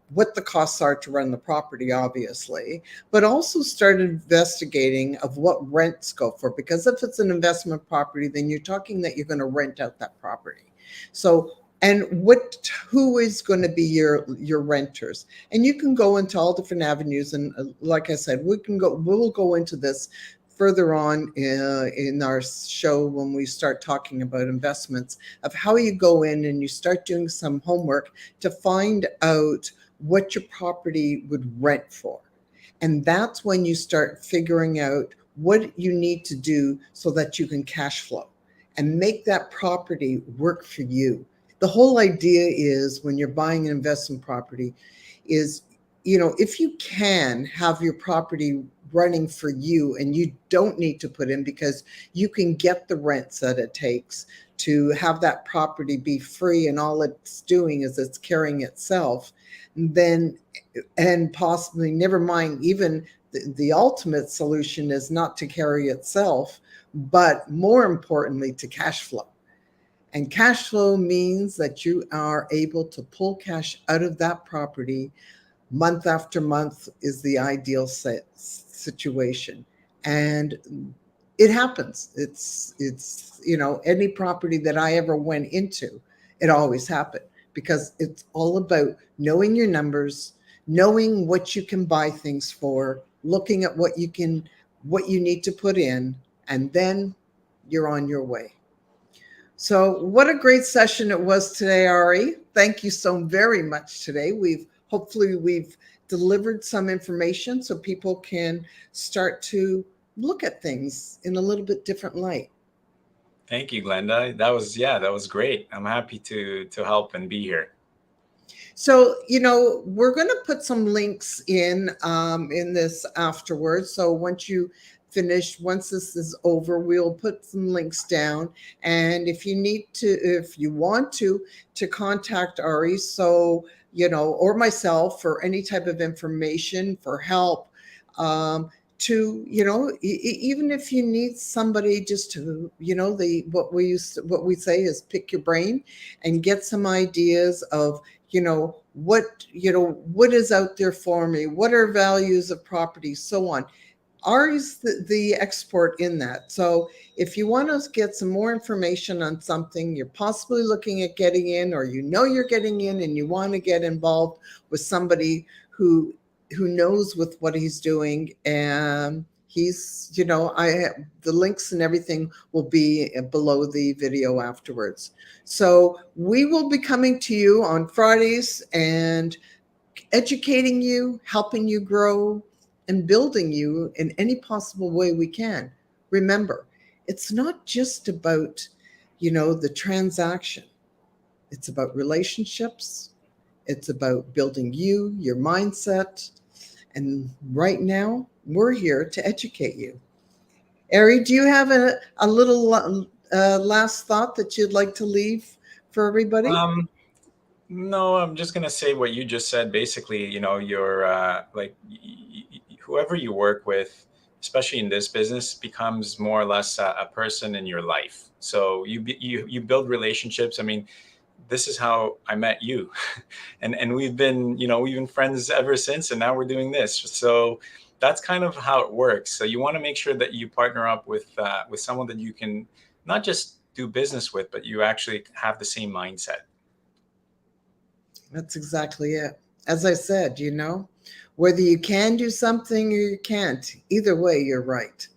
what the costs are to run the property, obviously, but also start investigating of what rents go for. Because if it's an investment property, then you're talking that you're going to rent out that property. So and who is going to be your renters, and you can go into all different avenues, and like I said, we'll go into this further on in our show when we start talking about investments, of how you go in and you start doing some homework to find out what your property would rent for. And that's when you start figuring out what you need to do so that you can cash flow and make that property work for you. The whole idea is when you're buying an investment property is, if you can have your property running for you and you don't need to put in, because you can get the rents that it takes to have that property be free, and all it's doing is it's carrying itself, then, and possibly, never mind, even the ultimate solution is not to carry itself, but more importantly, to cash flow. And cash flow means that you are able to pull cash out of that property month after month is the ideal situation. And it happens. It's any property that I ever went into, it always happened, because it's all about knowing your numbers, knowing what you can buy things for, looking at what you need to put in, and then you're on your way. So what a great session it was today, Arie. Thank you so very much today. Hopefully we've delivered some information so people can start to look at things in a little bit different light. Thank you, Glenda. That was great. I'm happy to help and be here. So, we're going to put some links in this afterwards. So once this is over, we'll put some links down. And if you want to contact Arie, so, or myself for any type of information, for help, even if you need somebody just to, what we say is pick your brain and get some ideas of, what is out there for me, what are values of property, so on. Arie's the expert in that. So if you want to get some more information on something you're possibly looking at getting in, or you're getting in and you want to get involved with somebody who knows with what he's doing, and the links and everything will be below the video afterwards. So we will be coming to you on Fridays and educating you, helping you grow, and building you in any possible way we can. Remember, it's not just about, the transaction. It's about relationships. It's about building your mindset. And right now, we're here to educate you. Arie, do you have a little last thought that you'd like to leave for everybody? No, I'm just gonna say what you just said. Basically, you're whoever you work with, especially in this business, becomes more or less a person in your life. So you build relationships. I mean, this is how I met you, and we've been friends ever since, and now we're doing this. So that's kind of how it works. So you want to make sure that you partner up with someone that you can not just do business with, but you actually have the same mindset. That's exactly it. As I said, whether you can do something or you can't, either way, you're right.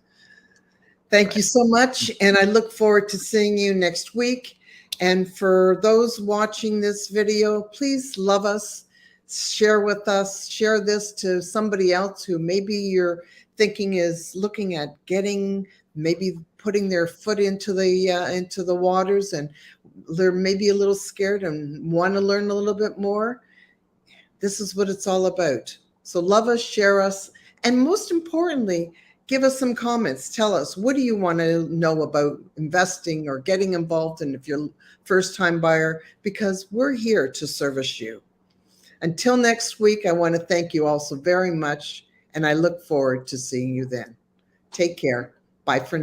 Thank you so much. And I look forward to seeing you next week. And for those watching this video, please love us, share with us, share this to somebody else who maybe you're thinking is looking at maybe putting their foot into the waters, and they're maybe a little scared and want to learn a little bit more. This is what it's all about. So love us, share us, and most importantly, give us some comments. Tell us, what do you want to know about investing or getting involved in if you're a first-time buyer, because we're here to service you. Until next week, I want to thank you all so very much, and I look forward to seeing you then. Take care. Bye for now.